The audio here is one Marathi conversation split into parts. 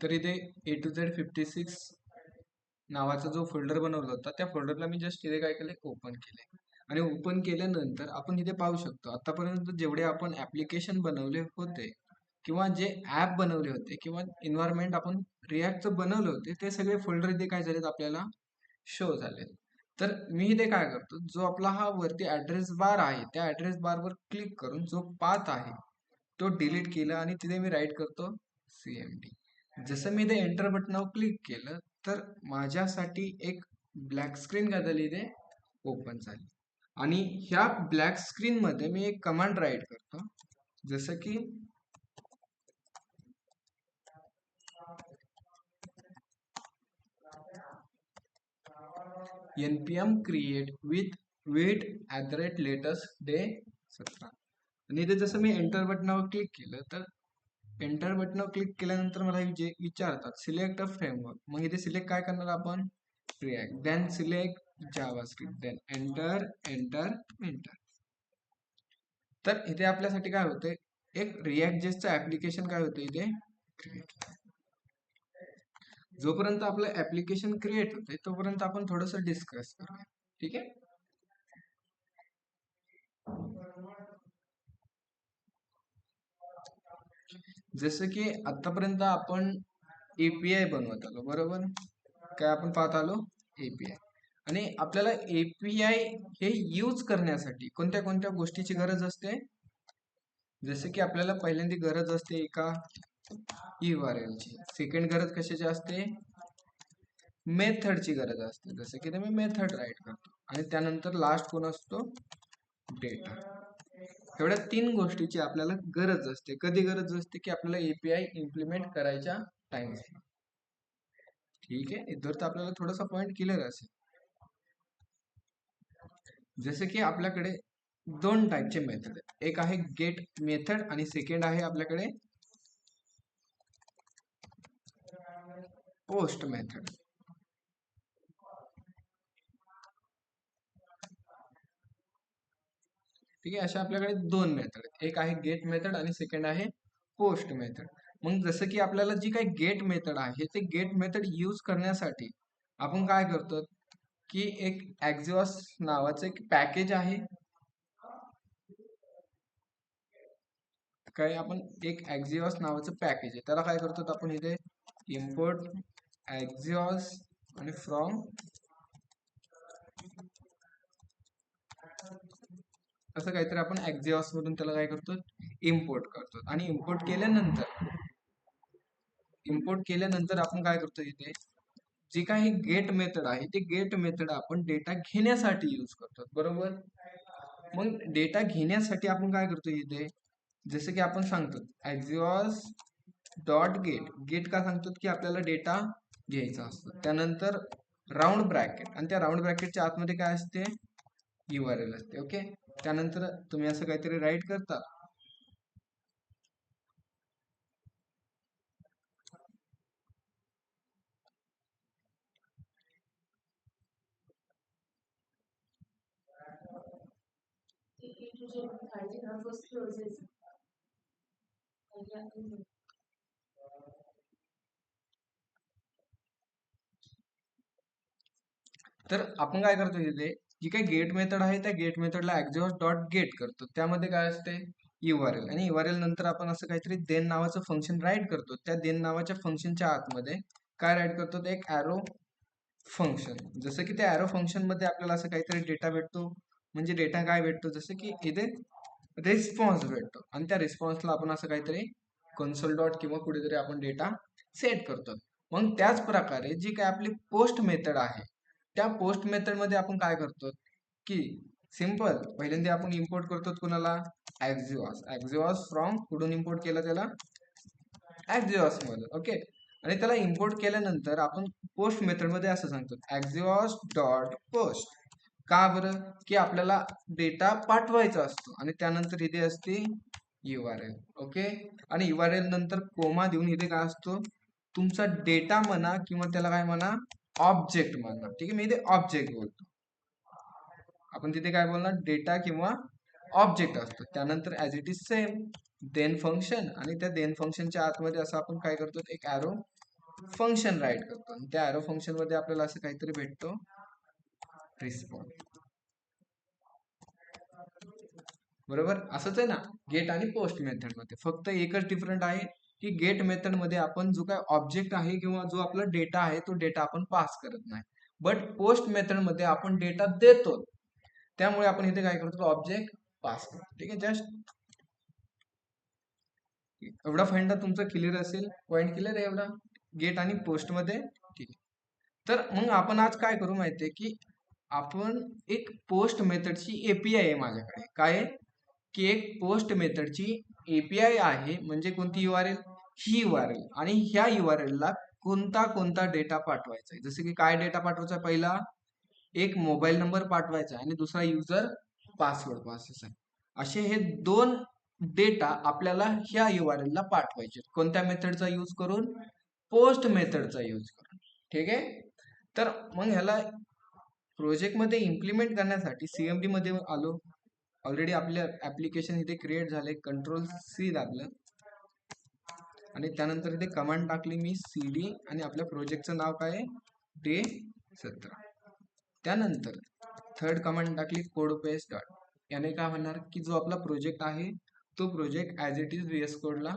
तर इथे A to Z56 नावाचा जो फोल्डर बनवला होता त्या फोल्डरला मी जस्ट इथे काय केले ओपन केले आणि ओपन केल्यानंतर आपण इथे पाहू शकतो आतापर्यंत जेवढे आपण ऍप्लिकेशन बनवले होते किंवा जे ऍप बनवले होते किंवा एन्व्हायरमेंट आपण रिॲक्टचं बनवले होते ते सगळे फोल्डर इथे काय झालेत आपल्याला शो झाले. तर मी इथे काय करतो जो आपला हा वरती ऍड्रेस बार आहे त्या ऍड्रेस बारवर क्लिक करून जो पाथ आहे तो डिलीट केला आणि तिथे मी राईट करतो CMD. जसं मी इथे एंटर बटनावर क्लिक केलं तर माझ्यासाठी एक ब्लॅक स्क्रीन काय झाली इथे ओपन झाली आणि ह्या ब्लॅक स्क्रीन मध्ये मी एक कमांड राईट करतो जसं की npm create with wait @latest day 17 आणि इथे जसं मी एंटर बटनावर क्लिक केलं तर एंटर बटनावर क्लिक केल्यानंतर मला जे विचारतात सिलेक्ट अ फ्रेमवर्क मग इथे सिलेक्ट काय करणार आपण React then select JavaScript then enter enter enter. तर इथे आपल्यासाठी काय होतंय एक रिॲक्ट जेसचं ऍप्लिकेशन काय होतं इथे क्रिएट. जोपर्यंत आपलं ऍप्लिकेशन क्रिएट होते तोपर्यंत आपण थोडंसं डिस्कस करूया. ठीक आहे. जसं की आतापर्यंत आपण API बनवत आलो बरोबर काय आपण पाहत आलो API आणि आपल्याला API हे यूज करण्यासाठी कोणत्या कोणत्या गोष्टीची गरज असते जसे की आपल्याला पहिल्यांदी गरज असते एका URL ची सेकंड गरज कशाची असते मेथडची गरज असते जसं की मी मेथड राईट करतो आणि त्यानंतर लास्ट कोण असतो डेटा. एवढ्या 3 गोष्टीची आपल्याला गरज असते कधी गरज असते की आपल्याला API इम्प्लिमेंट करायच्या टाइम्सला. ठीक आहे इथवर तर आपल्याला थोडासा पॉइंट क्लिअर असेल. जसे की आपल्याकडे दोन टाईपचे मेथड आहेत एक आहे गेट मेथड आणि सेकंड आहे आपल्याकडे पोस्ट मेथड. ठीक आहे अशा आपल्याकडे दोन मेथड आहेत एक आहे गेट मेथड आणि सेकंड आहे पोस्ट मेथड. मग जसं की आपल्याला जी काही गेट मेथड आहे ते गेट मेथड यूज करण्यासाठी आपण काय करतो की एक Axios नावाचं एक पॅकेज आहे काय आपण एक Axios नावाचं पॅकेज आहे त्याला काय करतो आपण इथे इम्पोर्ट Axios आणि फ्रॉम असं काहीतरी आपण Axios मधून त्याला काय करतो इम्पोर्ट करतो आणि इम्पोर्ट केल्यानंतर आपण काय करतो इथे जी काही गेट मेथड आहे ते गेट मेथड आपण डेटा घेण्यासाठी यूज करतो बरोबर. मग डेटा घेण्यासाठी आपण काय करतो इथे जसं की आपण सांगतो Axios डॉट गेट गेट का सांगतो की आपल्याला डेटा घ्यायचा असतो त्यानंतर राऊंड ब्रॅकेट आणि त्या राऊंड ब्रॅकेटच्या आतमध्ये काय असते URL असते. ओके त्यानंतर तुम्ही असं काहीतरी राईट करता तर आपण काय करतो इथे जी काही गेट मेथड आहे त्या गेट मेथडला Axios डॉट गेट करतो त्यामध्ये काय असते URL आणि URL नंतर आपण असं काहीतरी देन नावाचं फंक्शन राईट करतो त्या देन नावाच्या फंक्शनच्या आतमध्ये काय राईट करतो ते एक ॲरो फंक्शन जसं की त्या ॲरो फंक्शन मध्ये आपल्याला असं काहीतरी डेटा भेटतो म्हणजे डेटा काय भेटतो जसं की इथे रिस्पॉन्स भेटतो आणि त्या रिस्पॉन्सला आपण असं काहीतरी कन्सोल डॉट किंवा कुठेतरी आपण डेटा सेट करतो. मग त्याच प्रकारे जी काय आपली पोस्ट मेथड आहे त्या पोस्ट मेथड मध्ये आपण काय करतो की सिंपल पहिल्यांदा आपण इम्पोर्ट करतो कुणाला Axios फ्रॉम कुठून इम्पोर्ट केलं त्याला Axios मध्ये. ओके आणि त्याला इम्पोर्ट केल्यानंतर आपण पोस्ट मेथड मध्ये असं सांगतो Axios डॉट पोस्ट का बरं की आपल्याला डेटा पाठवायचा असतो आणि त्यानंतर इथे असते URL. ओके आणि URL नंतर कोमा देऊन इथे काय असतो तुमचा डेटा म्हणा किंवा त्याला काय म्हणा ऑब्जेक्ट म्हणा. ठीक आहे मी इथे ऑब्जेक्ट बोलतो आपण तिथे काय बोलणार डेटा किंवा ऑब्जेक्ट असतो त्यानंतर as it is same then function आणि त्या देन फंक्शनच्या आतमध्ये असं आपण काय करतो एक ॲरो फंक्शन राईट करतो आणि त्या एरो फंक्शन मध्ये आपल्याला असं काहीतरी भेटतो रिस्पॉन्स. बरोबर असंच आहे ना गेट आणि पोस्ट मेथड मध्ये, फक्त एकच डिफरंट आहे की गेट मेथड मध्ये आपण जो काय ऑब्जेक्ट आहे किंवा जो आपला डेटा आहे तो डेटा आपण पास करत नाही, बट पोस्ट मेथड मध्ये आपण डेटा देतो, त्यामुळे आपण इथे काय करतो ऑब्जेक्ट पास करतो. ठीक आहे, जस्ट एवढा फाइंडा तुमचा क्लिअर असेल, पॉईंट क्लिअर आहे एवढा गेट आणि पोस्ट मध्ये. ठीक आहे, तर मग आपण आज काय करू माहितीये की आपण एक पोस्ट मेथडची एपीआय आहे माझ्याकडे, काय आहे की एक पोस्ट मेथडची एपीआय आहे, म्हणजे कोणती युआरएल, ही युआरएल, आणि ह्या युआरएल ला कोणता कोणता डेटा पाठवायचा आहे. जसं की काय डेटा पाठवायचा, पहिला एक मोबाईल नंबर पाठवायचा आणि दुसरा युजर पासवर्ड पाठवायचा. असे हे दोन डेटा आपल्याला ह्या युआरएल ला पाठवायचे, कोणत्या मेथडचा यूज करून, पोस्ट मेथडचा यूज करून. ठीक आहे, तर मग ह्याला प्रोजेक्ट मध्ये इम्प्लिमेंट करण्यासाठी सीएमडी मध्ये आलो. ऑलरेडी आपल्या ऍप्लिकेशन इथे क्रिएट झाले, कंट्रोल सी दाबलं आणि त्यानंतर इथे कमांड टाकली मी cd आणि आपल्या प्रोजेक्टचं नाव काय आहे डे 17. त्यानंतर थर्ड कमांड टाकली कोड पेस्ट डॉट. याने काय होणार की जो आपला प्रोजेक्ट आहे तो project as it is VS कोडला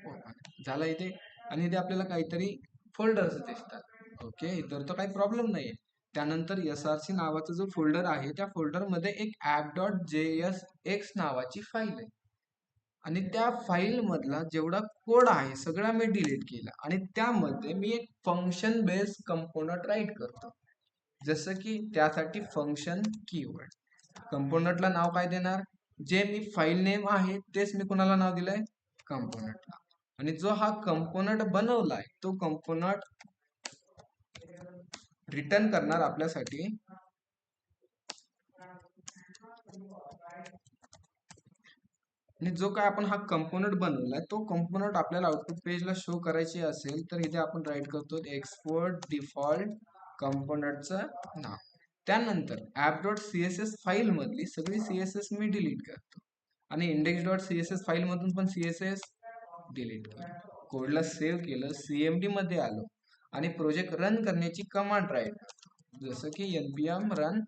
ओपन झाला इथे, आणि इथे आपल्याला काहीतरी फोल्डर्स दिसतात. ओके, इतर तर काही प्रॉब्लेम नाहीये. त्यानंतर SRC नावाचा जो फोल्डर आहे त्या फोल्डर मध्ये एक app.jsx नावाची फाईल आहे, आणि त्या फाईल मधला जेवढा कोड आहे सगळा मी डिलीट केला आणि त्यामध्ये मी एक फंक्शन बेस्ड कंपोनंट राईट करतो. जसं की त्यासाठी फंक्शन कीवर्ड, कंपोनंटला नाव काय देणार, जे मी फाईल नेम आहे तेच मी कुणाला नाव दिलंय, कंपोनंटला. आणि जो हा कंपोनंट बनवलाय तो कंपोनंट रिटर्न करणार आपल्यासाठी आणि जो काय आपण हा कंपोनंट बनवलाय तो कंपोनंट आपल्याला आउटपुट पेजला शो करायचे असेल तर इथे आपण राईट करतो एक्सपोर्ट डिफॉल्ट कंपोनंटचं नाव. त्यानंतर app.css फाईल मधली सगळी CSS मी डिलीट करतो आणि index.css फाईल मधून पण CSS डिलीट करतो. कोडला सेव्ह केलं, CMD मध्ये आलो आणि प्रोजेक्ट रन करण्याची कमांड राईट करतो, जसं की npm रन.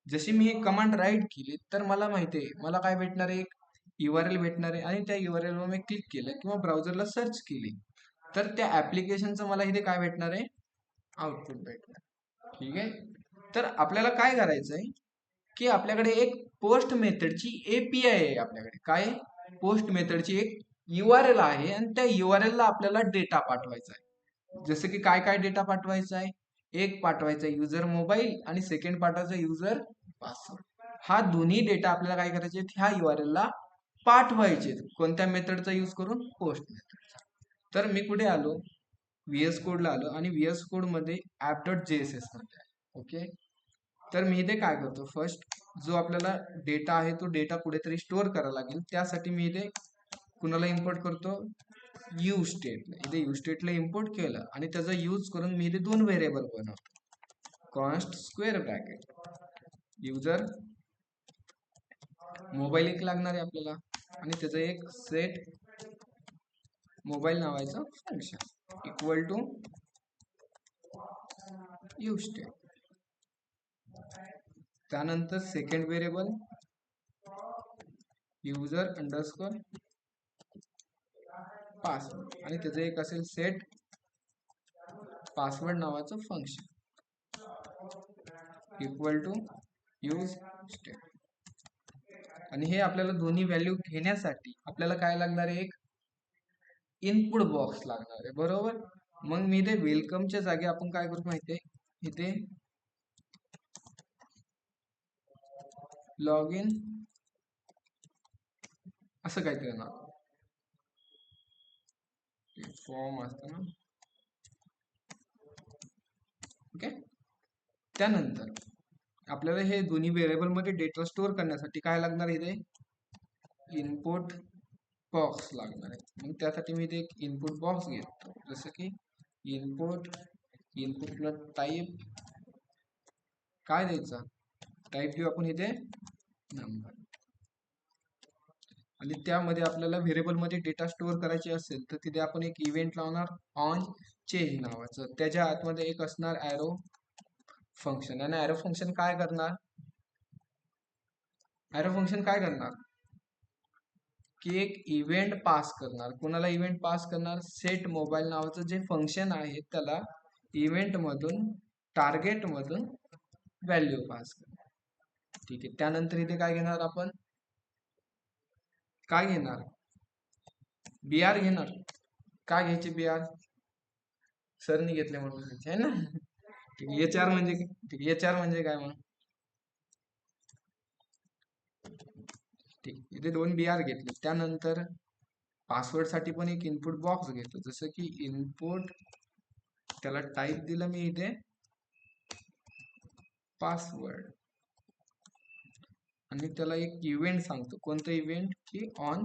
जशी मी ही कमांड राईट केली तर मला माहिती आहे मला काय भेटणार आहे, एक URL भेटणार आहे, आणि त्या URL वर मी क्लिक केलं किंवा ब्राउझरला सर्च केली तर त्या ऍप्लिकेशनचं मला इथे काय भेटणार आहे, आउटपुट भेटणार. ठीक आहे, तर आपल्याला काय करायचंय की आपल्याकडे एक पोस्ट मेथडची एपीआय आहे, आपल्याकडे काय पोस्ट मेथडची एक URL आहे आणि त्या URL ला आपल्याला डेटा पाठवायचा आहे. जसं की काय काय डेटा पाठवायचा आहे, एक पाठवायचा युजर मोबाईल आणि सेकंड पाठवायचा युजर पासवर्ड. हा दोन्ही डेटा आपल्याला काय करायचे, ह्या URL ला पाठवायचे, कोणत्या मेथडचा यूज करून, पोस्ट मेथडचा. तर मी कुठे आलो, VS कोडला आलो आणि VS कोड मध्ये app.jss मध्ये आहे. ओके, तर मी इथे काय करतो, फर्स्ट जो आपल्याला डेटा आहे तो डेटा कुठेतरी स्टोअर करायला लागेल, त्यासाठी मी इथे कुणाला इम्पोर्ट करतो, यू स्टेटला. इथे यू स्टेटला इम्पोर्ट केलं आणि त्याचा यूज करून मी इथे दोन व्हेरिएबल बनवतो, const square bracket user mobile एक लागणार आहे आपल्याला आणि त्याचं एक सेट मोबाईल नावाचं function equal to use state. त्यानंतर second variable user underscore password आणि त्याचं एक असेल सेट पासवर्ड नावाचं function equal to use state. आणि हे आपल्याला दोन्ही व्हॅल्यू घेण्यासाठी आपल्याला काय लागणार आहे, एक इनपुट बॉक्स लागणार आहे. बरोबर, मग मी इथे वेलकमच्या जागी आपण काय करू माहितीये, इथे लॉग इन असं काहीतरी नाव फॉर्म असतं ना. ओके, त्यानंतर आपल्याला हे दोन्ही व्हेरिएबल मध्ये डेटा स्टोअर करण्यासाठी काय लागणार आहे, इथे इनपुट बॉक्स लागणार आहे. मग त्यासाठी मी इथे एक इनपुट बॉक्स घेतो, जसं की इनपुटला टाईप काय द्यायचा, टाईप देऊ आपण इथे नंबर, आणि त्यामध्ये आपल्याला व्हेरिएबल मध्ये डेटा स्टोअर करायचे असेल तर तिथे आपण एक इव्हेंट लावणार ऑन चेंज नावाचं, त्याच्या आतमध्ये एक असणार ॲरो फंक्शन. आणि ॲरो फंक्शन काय करणार, ॲरो फंक्शन काय करणार की एक इव्हेंट पास करणार. कोणाला इव्हेंट पास करणार, सेट मोबाईल नावाचं जे फंक्शन आहे त्याला इव्हेंट मधून टार्गेट मधून व्हॅल्यू पास करणार. ठीक आहे, त्यानंतर इथे काय घेणार आपण, काय घेणार, बीआर घेणार. काय घ्यायचे बीआर, सरनी घेतले म्हणून आहे ना. ठीक आहे, एच आर म्हणजे, ठीक आहे, एच आर म्हणजे काय मग, ठीक, इथे 2 बीआर घेतले. त्यानंतर पासवर्ड साठी पण एक इनपुट बॉक्स घेतो, जसं की इनपुट, त्याला टाईप दिलं मी इथे पासवर्ड, आणि त्याला एक इव्हेंट सांगतो. कोणतं इव्हेंट, की ऑन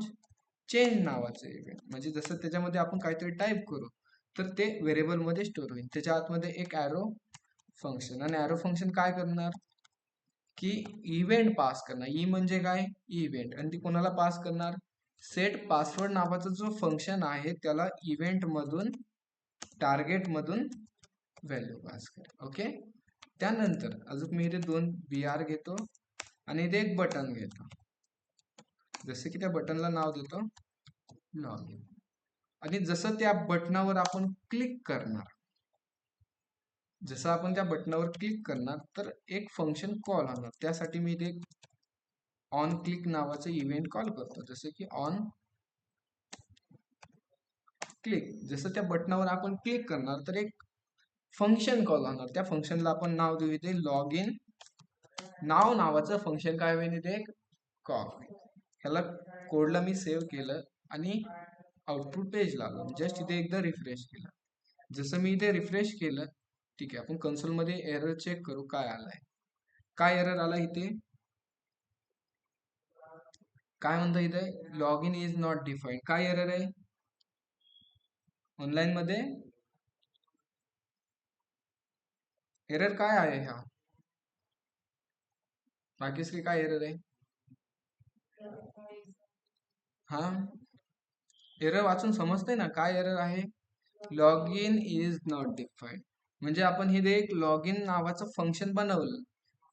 चेंज नावाचं इव्हेंट. म्हणजे जसं त्याच्यामध्ये आपण काहीतरी टाईप करू तर ते व्हेरिएबल मध्ये स्टोअर होईल. त्याच्या आतमध्ये एक ॲरो फंक्शन, आणि ॲरो फंक्शन काय करणार की इव्हेंट पास करणार. ई म्हणजे काय, इव्हेंट, आणि ती कोणाला पास करणार, सेट पासवर्ड नावाचा जो फंक्शन आहे त्याला इव्हेंट मधून टार्गेट मधून व्हॅल्यू पास कर. ओके, त्यानंतर अजून मी इथे 2 बीआर घेतो आणि इथे एक बटन घेतो. जसे की त्या बटनला नाव देतो लॉग इन. आणि जसं त्या बटनावर आपण क्लिक करणार, जसं आपण त्या बटनावर क्लिक करणार तर एक फंक्शन कॉल होणार. त्यासाठी मी इथे ऑन क्लिक नावाचं इव्हेंट कॉल करतो. जसं की ऑन क्लिक, जसं त्या बटनावर आपण क्लिक करणार तर एक फंक्शन कॉल होणार. त्या फंक्शनला आपण नाव देऊ इथे लॉग इन नाव नावाचं फंक्शन काय होईल इथे एक कॉल होईल. ह्याला कोडला मी सेव्ह केलं आणि आउटपुट पेजला आलो. जस्ट इथे एकदा रिफ्रेश केलं. जसं मी इथे रिफ्रेश केलं, ठीक आहे, आपण कन्सोल मध्ये एरर चेक करू काय आलाय. काय एरर आला इथे, काय म्हणतं इथे, log in is not defined. काय एरर आहे ऑनलाईन मध्ये, एरर काय आहे हा राकेश, काय एरर आहे, हा एरर वाचून समजतंय ना काय एरर आहे, log in is not defined. म्हणजे आपण हे एक लॉग इन नावाचं फंक्शन बनवलं,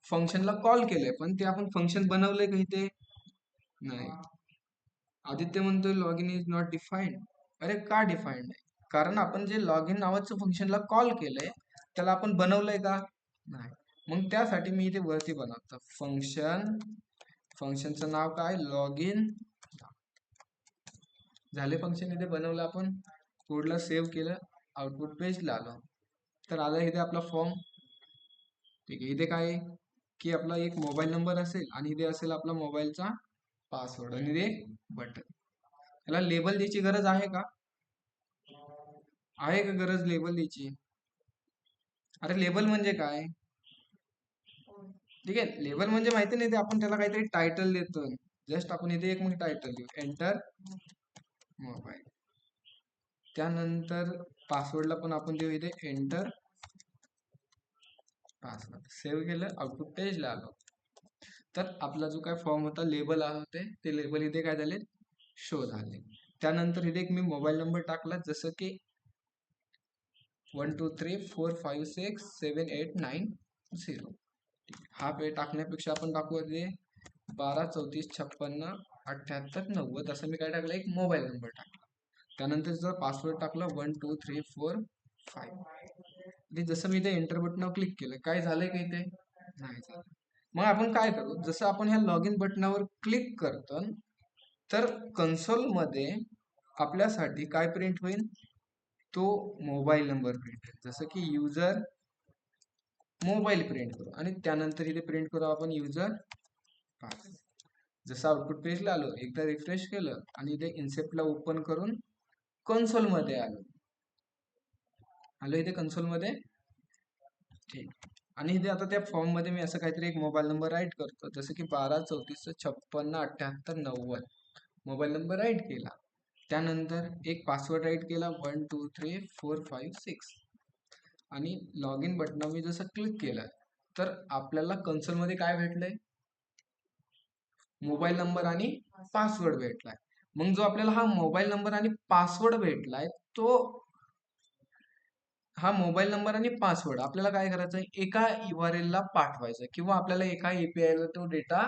फंक्शनला कॉल केलंय, पण ते आपण फंक्शन बनवलंय का इथे, नाही. आदित्य म्हणतोय log in is not defined. अरे का डिफाईन्ड नाही, कारण आपण जे लॉग इन नावाचं फंक्शनला कॉल केलंय त्याला आपण बनवलंय का, नाही. मग त्यासाठी मी इथे वरती बनवतो फंक्शन, फंक्शनचं नाव काय, लॉग इन झाले. फंक्शन इथे बनवलं आपण, कोडला सेव्ह केलं, आउटपुट पेजला आलो. तर आला इथे आपला फॉर्म. ठीक आहे, इथे काय आहे की आपला एक मोबाईल नंबर असेल आणि इथे असेल आपला मोबाईलचा पासवर्ड, आणि इथे बटन. याला लेबल द्यायची गरज आहे का, आहे का गरज लेबल द्यायची, अरे लेबल म्हणजे काय, ठीक आहे, लेबल म्हणजे माहिती नाही, ते आपण त्याला काहीतरी टायटल देतो. जस्ट आपण इथे एक मग टायटल देऊ एंटर मोबाईल. त्यानंतर पासवर्डला पण आपण देऊ इथे एंटर पासवर्ड. सेव्ह केलं, आउटपुट पेजला आलो. तर आपला जो काय फॉर्म होता, लेबल होते, ते लेबल इथे काय झाले, शो झाले. त्यानंतर इथे एक मी मोबाईल नंबर टाकला, जसं की 1234567890. हा पे टाकण्यापेक्षा आपण टाकू दे 1234567890. असं मी काय टाकलं, एक मोबाईल नंबर टाकला. त्यानंतर जर पासवर्ड टाकला 123456. जसं मी इथे एंटर बटनावर क्लिक केलं, काय झालंय का इथे, नाही झालं. मग आपण काय करू, जसं आपण ह्या लॉग इन बटनावर क्लिक करतो तर कन्सोल मध्ये आपल्यासाठी काय प्रिंट होईल, तो मोबाईल नंबर प्रिंट होईल. जसं की युजर मोबाईल प्रिंट करू, आणि त्यानंतर इथे प्रिंट करू आपण युजर पास. जसं आउटपुट पेजला आलो, एकदा रिफ्रेश केलं आणि इथे इन्सेप्टला ओपन करून कन्सोल मध्ये आलो, इथे कन्सोल मध्ये. ठीक, आणि इथे आता त्या फॉर्म मध्ये मी असं काहीतरी एक मोबाईल नंबर राईट करतो, जसं की 1234567890. मोबाईल नंबर राईट केला. त्यानंतर एक पासवर्ड राईट केला 123456. आणि लॉग इन बटनावर मी जसं क्लिक केलं तर आपल्याला कन्सोल मध्ये काय भेटलंय, मोबाईल नंबर आणि पासवर्ड भेटलाय. मग जो आपल्याला हा मोबाईल नंबर आणि पासवर्ड भेटलाय तो हा मोबाईल नंबर आणि पासवर्ड आपल्याला काय करायचं आहे, एका URL ला पाठवायचा आहे किंवा आपल्याला एका API ला तो डेटा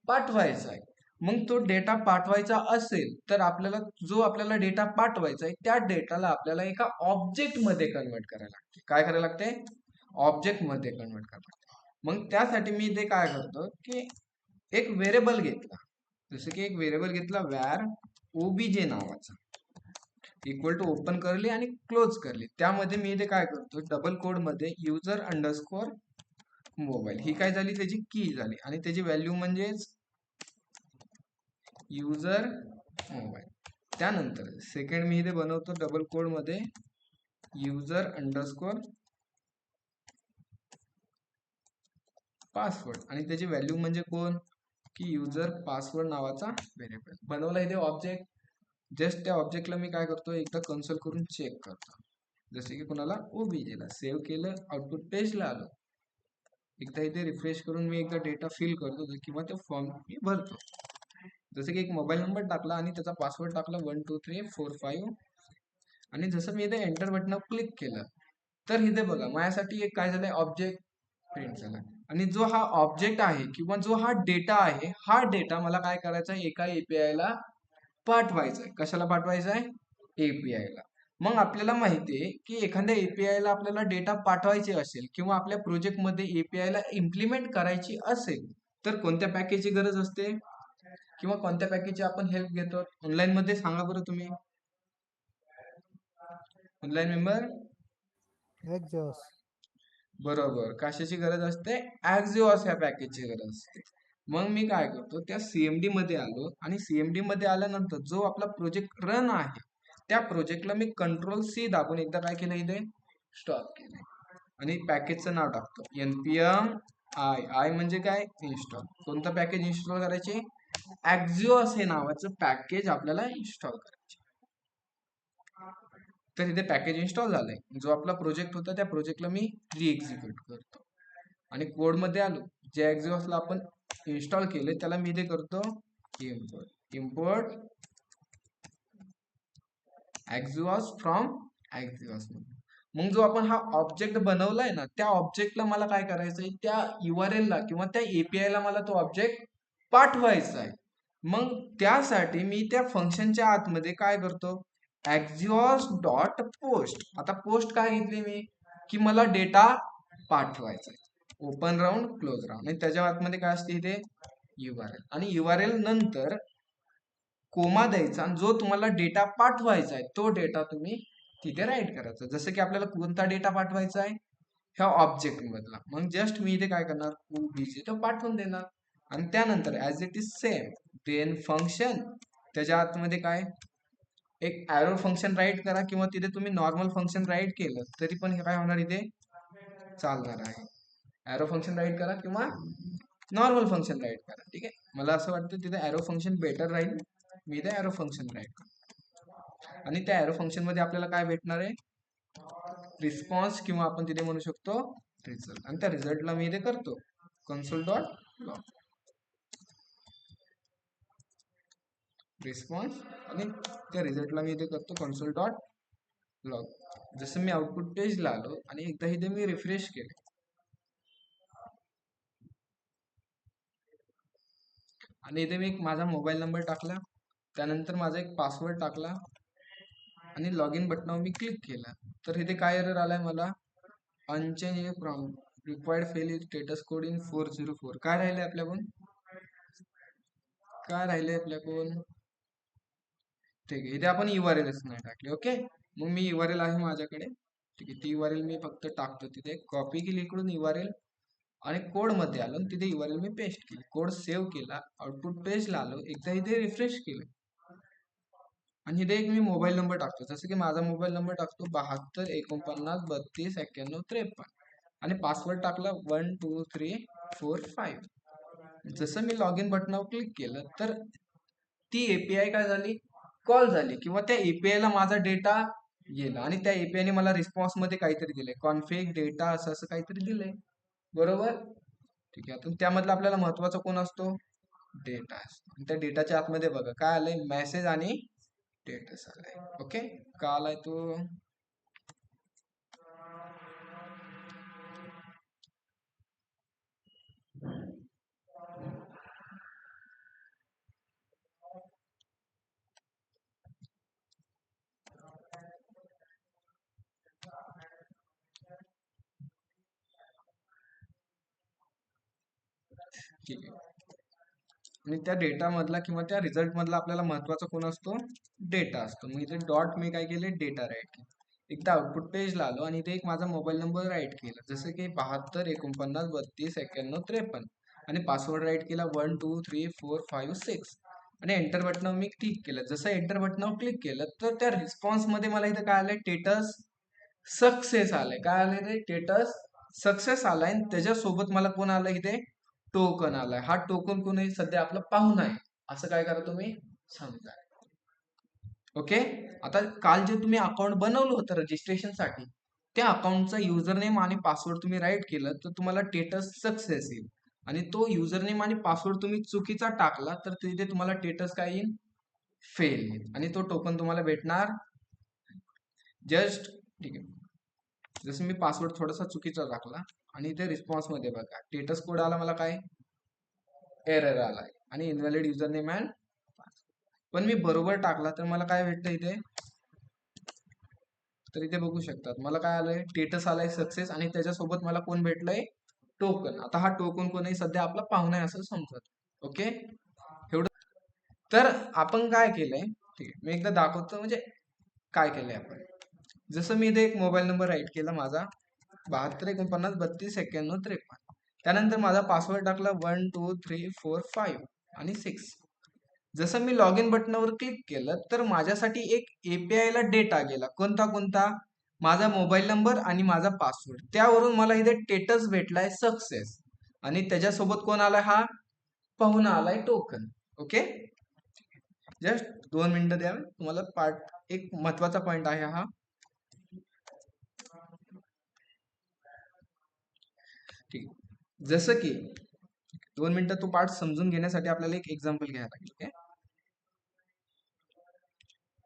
पाठवायचा आहे. मग तो डेटा पाठवायचा असेल तर आपल्याला जो आपल्याला डेटा पाठवायचा आहे त्या डेटाला आपल्याला एका ऑब्जेक्ट मध्ये कन्वर्ट करायला लागते. काय करायला लागते? ऑब्जेक्ट मध्ये कन्वर्ट करायला लागते. मग त्यासाठी मी ते काय करतो की एक व्हेरिएबल घेतला, जसं की एक व्हेरिएबल घेतला व्हॅर ओबीजे नावाचा, इक्वल टू ओपन करली आणि क्लोज करली. त्यामध्ये मी इथे काय करतो, डबल कोड मध्ये युजर अंडरस्कोर मोबाईल ही काय झाली, त्याची की झाली आणि त्याची व्हॅल्यू म्हणजेच युजर मोबाईल. त्यानंतर सेकंड मी इथे बनवतो डबल कोड मध्ये युजर अंडरस्कोर पासवर्ड आणि त्याची व्हॅल्यू म्हणजे कोण, की युजर पासवर्ड नावाचा व्हेरिएबल बनवला इथे ऑब्जेक्ट. जस्ट त्या ऑब्जेक्टला मी काय करतो, एकदा कन्सोल करून चेक करतो. जसे की कोणाला ओबीजेला सेव्ह केलं, आउटपुट पेजला आलो. एकदा इथे रिफ्रेश करून मी एकदा डेटा फिल करतो किंवा तो फॉर्म मी भरतो. जसं की एक मोबाईल नंबर टाकला आणि त्याचा पासवर्ड टाकला 12345 आणि जसं मी इथे एंटर बटनावर क्लिक केलं तर इथे बघा माझ्यासाठी एक काय झालंय, ऑब्जेक्ट प्रिंट झाला. आणि जो हा ऑब्जेक्ट आहे किंवा जो हा डेटा आहे, हा डेटा मला काय करायचा आहे, एका API ला पाठवायचा आहे. कशाला पाठवायचा आहे? API ला. मग आपल्याला माहिती आहे की एखाद्या API ला आपल्याला डेटा पाठवायचे असेल किंवा आपल्या प्रोजेक्ट मध्ये API ला इम्प्लिमेंट करायची असेल तर कोणत्या पॅकेजची गरज असते किंवा कोणत्या पॅकेजची आपण हेल्प घेतो ऑनलाईन मध्ये, सांगा बरं तुम्ही. Online member Axios. बरोबर, कशाची गरज असते? Axios ह्या पॅकेजची गरज असते. मग मी काय करतो, त्या CMD मध्ये आलो आणि CMD मध्ये आल्यानंतर जो आपला प्रोजेक्ट रन आहे त्या प्रोजेक्टला मी Ctrl+C दाबून एकदा काय केलं, इथे स्टॉप केलं आणि पॅकेजचं नाव टाकतो npm आय म्हणजे काय, इन्स्टॉल. कोणतं पॅकेज इन्स्टॉल करायचे? Axios हे नावाचं पॅकेज आपल्याला इन्स्टॉल करायचे. तर इथे पॅकेज इन्स्टॉल झालंय. जो आपला प्रोजेक्ट होता त्या प्रोजेक्टला मी रिएक्झिक्यूट करतो आणि कोड मध्ये आलो. जे एक्झॉसला आपण इन्स्टॉल केले त्याला मी इथे करतो import. Import Axios from Axios. मग जो आपण हा ऑब्जेक्ट बनवलाय ना, त्या ऑब्जेक्टला मला काय करायचंय, त्या URL ला किंवा त्या API ला मला तो ऑब्जेक्ट पाठवायचा आहे. मग त्यासाठी मी त्या फंक्शनच्या आतमध्ये काय करतो, एक्झॉस डॉट पोस्ट. आता पोस्ट काय घेतली मी, की मला डेटा पाठवायचा आहे. ओपन राऊंड क्लोज राऊंड आणि त्याच्या आतमध्ये काय असते इथे URL आणि URL नंतर कोमा द्यायचा आणि जो तुम्हाला डेटा पाठवायचा आहे तो डेटा तुम्ही तिथे राईट करायचा. जसं की आपल्याला कोणता डेटा पाठवायचा आहे, ह्या ऑब्जेक्ट मधला. मग जस्ट मी इथे काय करणार, ओबीजे तो पाठवून देणार आणि त्यानंतर as it is same then function. त्याच्या आतमध्ये काय, एक एरो फंक्शन राईट करा किंवा तिथे तुम्ही नॉर्मल फंक्शन राईट केलं तरी पण हे काय होणार, इथे चालणार आहे. एरो फंक्शन राईट करा किंवा नॉर्मल फंक्शन राईट करा. ठीक आहे, मला असं वाटतं तिथे एरो फंक्शन बेटर राहील. मी इथे एरो फंक्शन राईट करतो आणि त्या एरो फंक्शन मध्ये आपल्याला काय भेटणार आहे, रिस्पॉन्स किंवा आपण तिथे म्हणू शकतो रिझल्ट. आणि त्या रिझल्टला मी इथे करतो कन्सोल डॉट लॉग रिस्पॉन्स आणि त्या रिझल्टला मी इथे करतो कन्सोल डॉट लॉग. जसं मी आउटपुट पेजला आलो आणि एकदा इथे मी रिफ्रेश केले आणि इथे मी एक माझा मोबाईल नंबर टाकला, त्यानंतर माझा एक पासवर्ड टाकला आणि लॉग इन बटनावर मी क्लिक केला तर इथे काय एरर आलाय मला, unchanged prompt required fail status code in 404. काय राहिले आपल्याकडून, काय राहिले आपल्याकडून, ठीक आहे. इथे आपण URLच नाही टाकली. ओके, मग मी URL आहे माझ्याकडे, ठीक आहे. ती URL मी फक्त टाकतो तिथे, कॉपी केली इकडून URL आणि कोड मध्ये आलो आणि तिथे URL मी पेस्ट केली, कोड सेव्ह केला, आउटपुट पेजला आलो, एकदा इथे रिफ्रेश केलं आणि इथे एक मी मोबाईल नंबर टाकतो. जसं की माझा मोबाईल नंबर टाकतो 72 49 32 91 53 आणि पासवर्ड टाकला 12345. जसं मी लॉग इन बटनावर क्लिक केलं तर ती API काय झाली, कॉल झाली किंवा त्या API ला माझा डेटा गेला आणि त्या API ने मला रिस्पॉन्स मध्ये काहीतरी दिलंय, कॉन्फिग डेटा असं असं काहीतरी दिलंय. बरोबर, ठीक आहे. आता त्यामधला आपल्याला महत्वाचा कोण असतो, डेटा असतो. आणि त्या डेटाच्या आतमध्ये बघा काय आलंय, मेसेज आणि स्टेटस आलाय. ओके, का आलाय तो, ठीक आहे. आणि त्या डेटा मधला किंवा त्या रिझल्ट मधला आपल्याला महत्वाचा कोण असतो, डेटा असतो. मग इथे डॉट मी काय केले, डेटा राईट केले. एकदा आउटपुट पेजला आलो आणि इथे एक माझा मोबाईल नंबर राईट केला, जसं की 72 49 32 91 53 आणि पासवर्ड राईट केला 1 2 3 4 5 6 आणि एंटर बटनावर मी क्लिक केलं. जसं एंटर बटनावर क्लिक केलं तर त्या रिस्पॉन्स मध्ये मला इथे काय आलंय, स्टेटस सक्सेस आलंय. काय आलंय ते, स्टेटस सक्सेस आलाय. आणि त्याच्यासोबत मला कोण आलंय इथे, टोकन आलाय. हा टोकन कोण आहे, सध्या आपला पाहुणा आहे असं काय करा तुम्ही समजा. ओके. आता काल जे तुम्ही अकाउंट बनवलं होतं रजिस्ट्रेशन साठी, त्या अकाउंटचा युजर नेम आणि पासवर्ड तुम्ही राईट केलं तर तुम्हाला स्टेटस सक्सेस येईल. आणि तो युजर नेम आणि पासवर्ड तुम्ही चुकीचा टाकला तर तिथे तुम्हाला स्टेटस काय येईल, फेल येईल. आणि तो टोकन तुम्हाला भेटणार जस्ट. ठीक आहे. जसं मी पासवर्ड थोडासा चुकीचा टाकला आणि इथे रिस्पॉन्स मध्ये बघा स्टेटस कोड आला, मला काय एरर आलाय आणि इनव्हॅलिड युजर नेम अँड. पण मी बरोबर टाकला तर मला काय भेटतं इथे, तर इथे बघू शकतात मला काय आलंय, स्टेटस आलाय सक्सेस आणि त्याच्यासोबत मला कोण भेटलंय, टोकन. आता हा टोकन कोण आहे, सध्या आपला पाहुणा आहे असं समजत. ओके. एवढं. तर आपण काय केलंय, ठीक आहे मी एकदा दाखवतो म्हणजे काय केलंय आपण. जसं मी इथे एक मोबाईल नंबर राईट केला माझा 72 49 32 91 53. त्यानंतर माझा पासवर्ड टाकला 1 2 3 4 5 आणि 6. जसं मी लॉग इन बटनावर क्लिक केलं तर माझ्यासाठी एक एपीआय ला डेटा गेला. कोणता कोणता, माझा मोबाईल नंबर आणि माझा पासवर्ड. त्यावरून मला इथे स्टेटस भेटलाय सक्सेस आणि त्याच्यासोबत कोण आलाय, हा पाहुणा आलाय टोकन. ओके. जस्ट 2 मिनिटं द्या, तुम्हाला पार्ट एक महत्वाचा पॉइंट आहे हा. ठीक. जसं की 2 मिनिटं तो पार्ट समजून घेण्यासाठी आपल्याला एक एक्झाम्पल घ्यायला लागेल. ओके.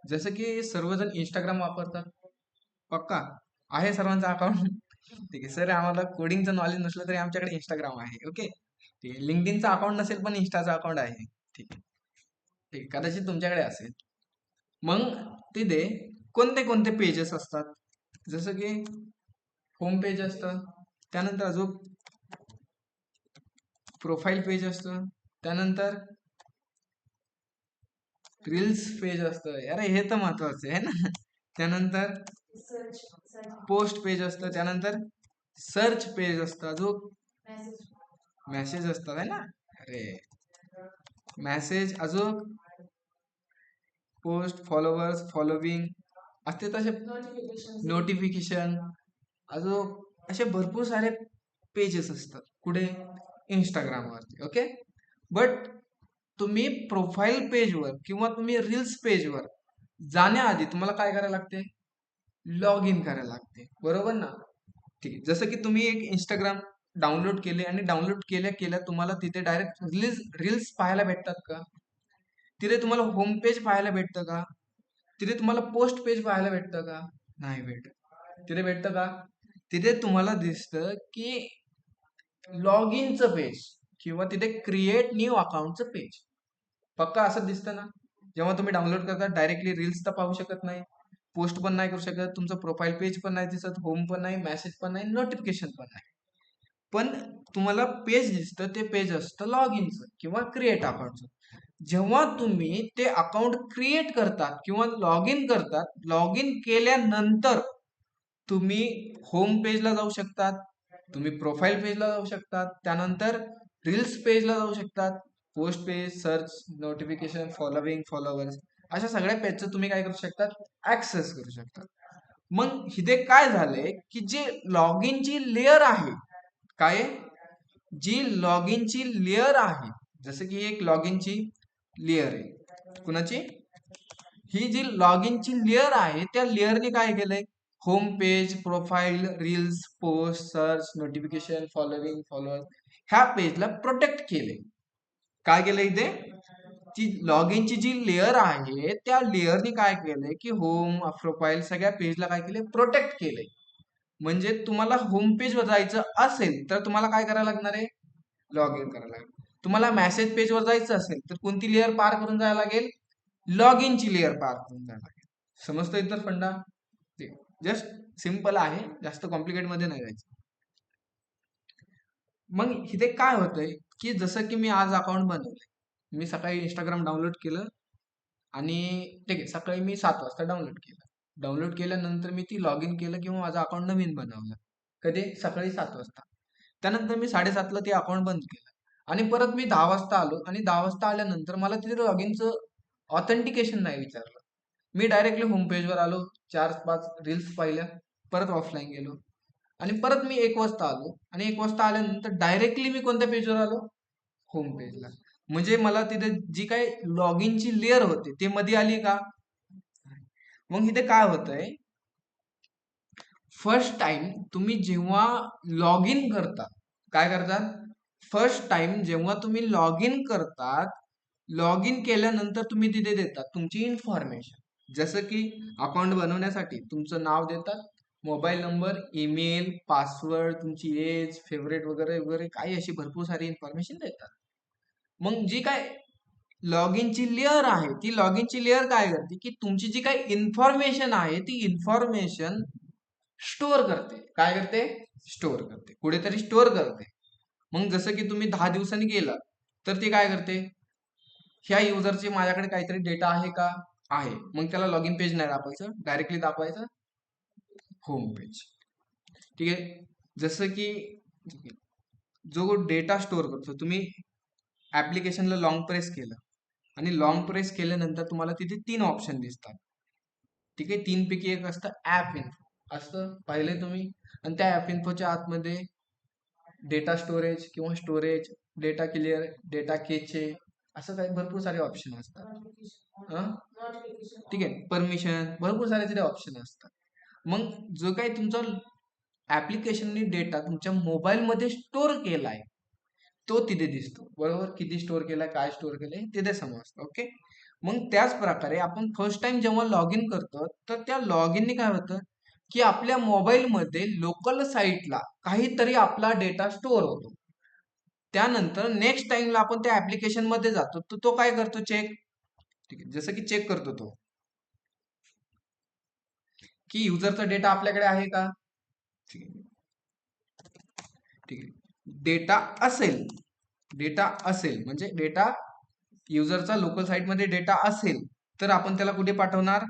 जसं की सर्वजण इंस्टाग्राम वापरतात, पक्का आहे सर्वांचा अकाउंट. ठीक आहे सर, आम्हाला कोडिंगचं नॉलेज नसलं तरी आमच्याकडे इंस्टाग्राम आहे. ओके. ठीक आहे. लिंक्डइनचा अकाउंट नसेल पण इंस्टाचा अकाउंट आहे. ठीक आहे. ठीक, कदाचित तुमच्याकडे असेल. मग तिथे कोणते कोणते पेजेस असतात, जसं की होम पेज असतं, त्यानंतर अजून प्रोफाईल पेज असतं, त्यानंतर रील्स पेज असतं. अरे हे तर महत्वाचं आहे ना. त्यानंतर पोस्ट पेज असतं, त्यानंतर सर्च पेज असतं, अजून मेसेज असतात आहे ना. अरे मेसेज, अजून पोस्ट, फॉलोवर्स, फॉलोविंग असते, तसे नोटिफिकेशन, अजून असे भरपूर सारे पेजेस असतात कुठे, इंस्टाग्रामवरती. ओके. बट तुम्ही प्रोफाईल पेजवर किंवा तुम्ही रील्स पेजवर जाण्याआधी तुम्हाला काय करायला लागते, लॉग इन करायला लागते, बरोबर ना. ठीक आहे. जसं की तुम्ही एक इंस्टाग्राम डाउनलोड केले आणि डाउनलोड केल्या केल्या तुम्हाला तिथे डायरेक्ट रील्स पाहायला भेटतात का, तिथे तुम्हाला होम पेज पाहायला भेटतं का, तिथे तुम्हाला पोस्ट पेज पाहायला भेटतं का, नाही भेटत. तिथे भेटतं का, तिथे तुम्हाला दिसतं की लॉग इनचं पेज किंवा तिथे क्रिएट न्यू अकाउंटचं पेज. पक्का असं दिसतं ना. जेव्हा तुम्ही डाउनलोड करता डायरेक्टली रील्स तर पाहू शकत नाही, पोस्ट पण नाही करू शकत, तुमचं प्रोफाईल पेज पण नाही दिसत, होम पण नाही, मेसेज पण नाही, नोटिफिकेशन पण नाही. पण तुम्हाला पेज दिसतं, ते पेज असतं लॉग इनचं किंवा क्रिएट अकाउंटचं. जेव्हा तुम्ही ते अकाउंट क्रिएट करतात किंवा लॉग इन करतात, लॉग इन केल्यानंतर तुम्ही होम पेजला जाऊ शकतात, तुम्ही प्रोफाईल पेजला जाऊ शकतात, त्यानंतर रील्स पेजला जाऊ शकतात, post page, search, notification, following, followers, अशा सगळ्या पेजचं तुम्ही काय करू शकतात, ऍक्सेस करू शकतात. मग इथे काय झालंय की जे लॉग इनची लेअर आहे, काय जी लॉग इनची लेअर आहे, जसं की एक लॉग इनची लेअर आहे कुणाची, ही जी लॉग इनची लेअर आहे त्या लेअरने काय केलंय, home page, profile, reels, post, search, notification, following, follower ह्या पेजला प्रोटेक्ट केले. काय केलं इथे, ती लॉग इनची जी लेअर आहे त्या लेअरने काय केलंय की होम, प्रोफाईल सगळ्या पेजला काय केलंय, प्रोटेक्ट केलंय. म्हणजे तुम्हाला होम पेजवर जायचं असेल तर तुम्हाला काय करायला लागणार आहे, लॉग इन करायला लागेल. तुम्हाला मेसेज पेजवर जायचं असेल तर कोणती लेअर पार करून जायला लागेल, लॉग इनची लेअर पार करून जायला लागेल. समजतं इतर फंडा, जस्ट सिंपल आहे, जास्त कॉम्प्लिकेट मध्ये नाही जायचं. मग इथे काय होतंय, की जसं की मी आज अकाउंट बनवलंय, मी सकाळी इंस्टाग्राम डाउनलोड केलं आणि ठीक आहे, सकाळी मी 7 वाजता डाउनलोड केलं. डाउनलोड केल्यानंतर मी ती लॉग इन केलं किंवा माझं अकाउंट नवीन बनवलं. कधी? सकाळी 7 वाजता. त्यानंतर मी 7:30ला ते अकाउंट बंद केलं आणि परत मी 10 वाजता आलो आणि 10 वाजता आल्यानंतर मला तिथे लॉग इनचं ऑथेंटिकेशन नाही विचारलं. मी डायरेक्टली होम पेजवर आलो, 4-5 रील्स पाहिल्या, परत ऑफलाईन गेलो आणि परत मी 1 वाजता आलो आणि 1 वाजता आल्यानंतर डायरेक्टली मी कोणत्या पेजवर आलो? होम पेजला. म्हणजे मला तिथे जी काही लॉग इनची लेअर होते ते मध्ये आली का? मग इथे काय होतंय, फर्स्ट टाइम तुम्ही जेव्हा लॉग इन करता, काय करतात? फर्स्ट टाइम जेव्हा तुम्ही लॉग इन करतात, लॉग इन केल्यानंतर तुम्ही तिथे देतात तुमची इन्फॉर्मेशन. जसं की अकाउंट बनवण्यासाठी तुमचं नाव देतात, मोबाईल नंबर, ईमेल, पासवर्ड, तुमची एज, फेवरेट वगैरे वगैरे काही अशी भरपूर सारी इन्फॉर्मेशन देतात. मग जी काय लॉग इनची लेअर आहे, ती लॉग इनची लेअर काय करते की तुमची जी काही इन्फॉर्मेशन आहे ती इन्फॉर्मेशन स्टोअर करते. काय करते? स्टोअर करते, कुठेतरी स्टोअर करते. मग जसं की तुम्ही 10 दिवसांनी गेला तर ते काय करते, ह्या युजरचे माझ्याकडे काहीतरी डेटा आहे का? आहे. मग त्याला लॉग इन पेज नाही दाखवायचं, डायरेक्टली दाखवायचं होम पेज. ठीक आहे. जसं की जो डेटा स्टोअर करतो, तुम्ही ऍप्लिकेशनला लॉंग प्रेस केलं आणि लॉंग प्रेस केल्यानंतर तुम्हाला तिथे 3 ऑप्शन दिसतात. ठीक आहे. 3 पैकी एक असतं ऍप इन्फो असतं, पाहिले तुम्ही. आणि त्या ऍप इन्फोच्या आतमध्ये डेटा स्टोरेज किंवा स्टोरेज, डेटा क्लिअर, डेटा केचे, असं काही भरपूर सारे ऑप्शन असतात. हं? ठीक आहे. परमिशन, भरपूर सारे तिथे ऑप्शन असतात. मग जो काही तुमचा ऍप्लिकेशनने डेटा तुमच्या मोबाईलमध्ये स्टोअर केलाय तो तिथे दिसतो, बरोबर. किती स्टोअर केलाय, काय स्टोअर केलंय तिथे समजतं. ओके. मग त्याच प्रकारे आपण फर्स्ट टाइम जेव्हा लॉग इन करतो तर त्या लॉग इनने काय होतं की आपल्या मोबाईलमध्ये लोकल साईटला काहीतरी आपला डेटा स्टोअर होतो. त्यानंतर नेक्स्ट टाइमला आपण त्या ऍप्लिकेशन मध्ये जातो तर तो काय करतो? चेक. ठीक आहे. जसं की चेक करतो तो की युजरचा डेटा आपल्याकडे आहे का? ठीक आहे. ठीक आहे. डेटा असेल, डेटा असेल म्हणजे डेटा युजरचा लोकल साईटमध्ये डेटा असेल तर आपण त्याला कुठे पाठवणार?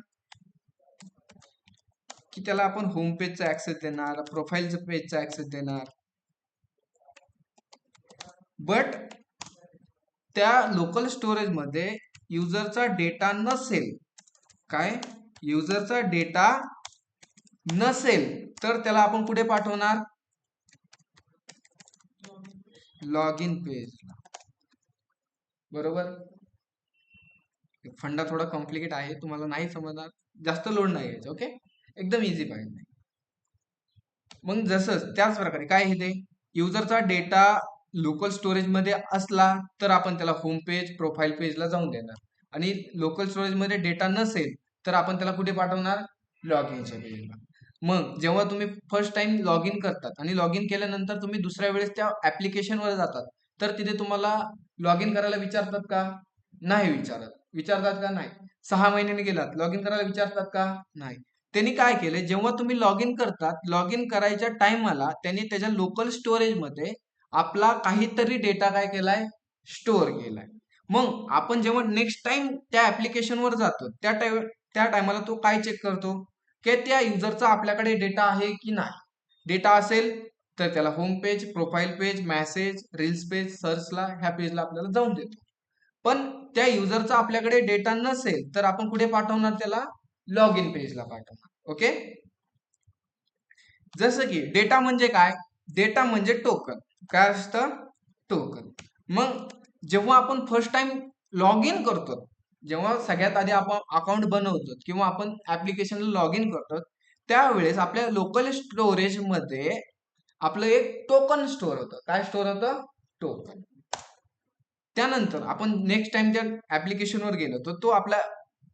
की त्याला आपण होम पेजचा ऍक्सेस देणार, प्रोफाईलचा पेजचा ऍक्सेस देणार. बट त्या लोकल स्टोरेज मध्ये युजरचा डेटा नसेल, काय? युजरचा डेटा नसेल तर त्याला आपण कुठे पाठवणार? लॉग इन पेजला, बरोबर. फंडा थोडा कॉम्प्लिकेट आहे, तुम्हाला नाही समजणार, जास्त लोड नाही घ्यायचा. ओके. एकदम इझी पाहिजे. मग जसं त्याच प्रकारे काय हे, युजरचा डेटा लोकल स्टोरेज मध्ये असला तर आपण त्याला होम पेज, प्रोफाईल पेजला जाऊन देणार. आणि लोकल स्टोरेज मध्ये डेटा नसेल तर आपण त्याला कुठे पाठवणार? लॉग इनच्या पेजला. मग जेव्हा तुम्ही फर्स्ट टाइम लॉग इन करतात आणि लॉग इन केल्यानंतर तुम्ही दुसऱ्या वेळेस त्या ऍप्लिकेशनवर जातात तर तिथे तुम्हाला लॉग इन करायला विचारतात का? नाही विचारत. विचारतात का? नाही. 6 महिन्याने गेलात, लॉग इन करायला विचारतात का? नाही. त्यांनी काय केलंय, जेव्हा तुम्ही लॉग इन करतात, लॉग इन करायच्या टाइमला त्यांनी त्याच्या लोकल स्टोरेज मध्ये आपला काहीतरी डेटा काय केलाय? स्टोअर केलाय. मग आपण जेव्हा नेक्स्ट टाइम त्या ऍप्लिकेशनवर जातो त्या टायमाला तो काय चेक करतो की त्या युजरचा आपल्याकडे डेटा आहे की नाही. डेटा असेल तर त्याला home page, profile page, message, reels page, सर्चला, ह्या पेजला आपल्याला जाऊन देतो. पण त्या युजरचा आपल्याकडे डेटा नसेल तर आपण कुठे पाठवणार त्याला? लॉग इन पेजला पाठवणार. ओके. जसं की डेटा म्हणजे काय? डेटा म्हणजे टोकन. काय असतं? टोकन. मग जेव्हा आपण फर्स्ट टाइम लॉग इन करतो, जेव्हा सगळ्यात आधी आपण अकाउंट बनवतो किंवा आपण ऍप्लिकेशनला लॉग इन करतो त्यावेळेस आपल्या लोकल स्टोरेज मध्ये आपलं एक टोकन स्टोअर होतं. काय स्टोअर होतं? टोकन. त्यानंतर आपण नेक्स्ट टाइम त्या ऍप्लिकेशनवर गेलो तर तो आपला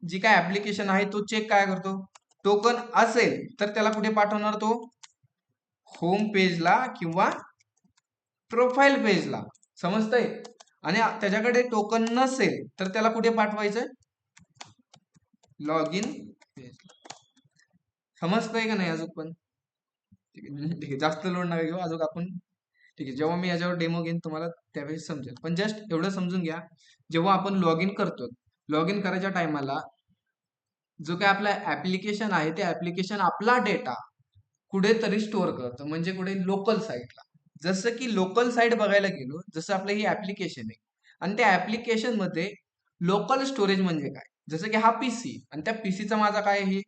जी काय ऍप्लिकेशन आहे तो चेक काय करतो? टोकन असेल तर त्याला कुठे पाठवणार? तो होम पेजला किंवा प्रोफाईल पेजला. समजतंय? आणि त्याच्याकडे टोकन नसेल तर त्याला कुठे पाठवायचं? लॉग इन पेजला. समजतंय का नाही अजून पण? ठीक आहे. जास्त लोड नका घेऊ, अजून आपण ठीक आहे, जेव्हा मी याच्यावर डेमो घेईन तुम्हाला त्यावेळेस समजेल. पण जस्ट एवढं समजून घ्या, जेव्हा आपण लॉग इन करतो, लॉग इन करायच्या टायमाला जो काही आपला ऍप्लिकेशन आहे ते ऍप्लिकेशन आपला डेटा कुठेतरी स्टोअर करतं, म्हणजे कुठे लोकल साईटला. जसं की लोकल साईट बघायला गेलो, जसं आपलं ही ऍप्लिकेशन आहे आणि त्या ऍप्लिकेशन मध्ये लोकल स्टोरेज म्हणजे काय, जसं की हा पीसी आणि त्या पीसीचा माझा काय आहे,